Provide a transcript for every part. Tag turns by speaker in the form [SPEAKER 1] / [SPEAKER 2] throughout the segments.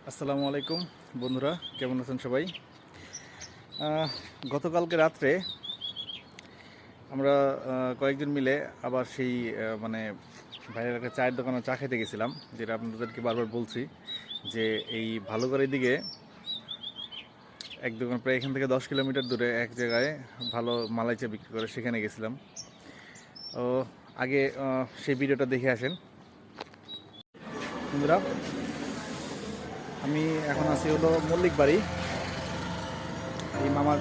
[SPEAKER 1] আসসালামু আলাইকুম বন্ধুরা, কেমন আছেন সবাই? গতকালকে রাত্রে আমরা কয়েকজন মিলে আবার সেই মানে বাইরের একটা চায়ের দোকানে চা খেতে গেছিলাম, যেটা আপনাদেরকে বারবার বলছি যে এই ভালুকার দিকে এক দোকান প্রায় এখান থেকে 10 কিলোমিটার দূরে এক জায়গায় ভালো মালাই চা বিক্রি করে, সেখানে গেছিলাম। ও আগে সেই ভিডিওটা দেখে আসেন বন্ধুরা। আমি এখন আছি হলো মল্লিক বাড়ি, এই মামার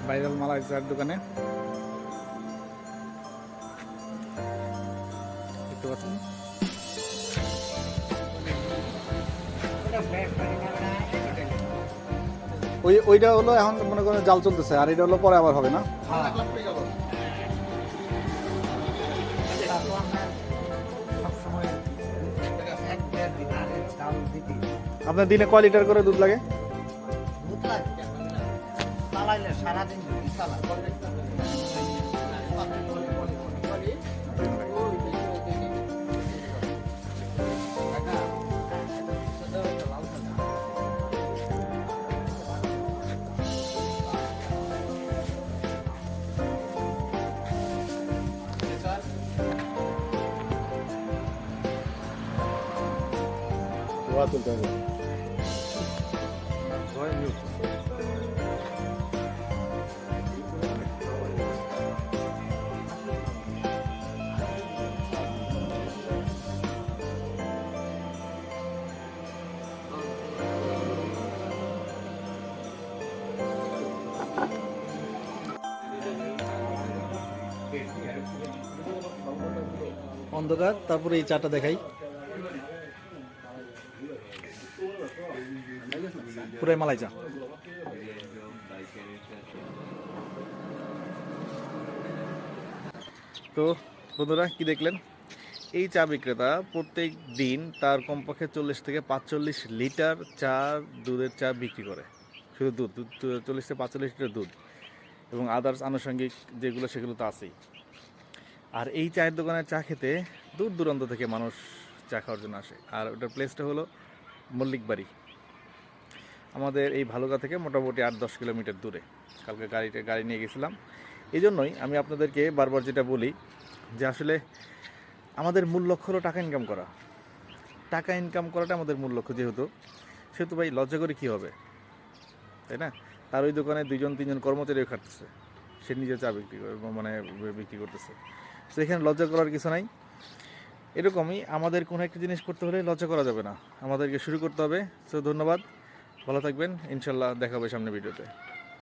[SPEAKER 1] ভাইরাল মালাই চায়ের দোকানে। দেখতে পাচ্ছেন ওইটা হলো এখন মনে করেন জাল চলতেছে, আর এটা হলো পরে আবার হবে না। আপনার দিনে কয় লিটার করে দুধ লাগে?
[SPEAKER 2] সারাদিন
[SPEAKER 1] তুলতে হবে। অন্ধকার, তারপরে এই চাটা দেখাই। পুরাই মালাই চা। তো বন্ধুরা, কি দেখলেন? এই চা বিক্রেতা প্রত্যেক দিন তার কমপক্ষে 40 থেকে 45 লিটার চা, দুধের চা বিক্রি করে। শুধু দুধ দুধ 40 থেকে 45 লিটার দুধ এবং আদার্স আনুষঙ্গিক যেগুলো সেগুলো তো আছেই। আর এই চায়ের দোকানের চা খেতে দূর দূরান্ত থেকে মানুষ চা খাওয়ার জন্য আসে। আর ওটার প্লেসটা হলো মল্লিক বাড়ি, আমাদের এই ভালুকা থেকে মোটামুটি 8-10 কিলোমিটার দূরে। কালকে গাড়ি নিয়ে গেছিলাম। এই জন্যই আমি আপনাদেরকে বারবার যেটা বলি যে আসলে আমাদের মূল লক্ষ্য হলো টাকা ইনকাম করা। টাকা ইনকাম করাটা আমাদের মূল লক্ষ্য, সেহেতু ভাই লজ্জা করে কী হবে, তাই না? তার ওই দোকানে 2-3জন কর্মচারীও খাটতেছে, সে নিজে চা বিক্রি করতেছে। তো এখানে লজ্জা করার কিছু নাই। এরকমই আমাদের কোনো একটা জিনিস করতে হলে লজ্জা করা যাবে না, আমাদেরকে শুরু করতে হবে। তো ধন্যবাদ, ভালো থাকবেন, ইনশাল্লাহ দেখা হবে সামনে ভিডিওতে।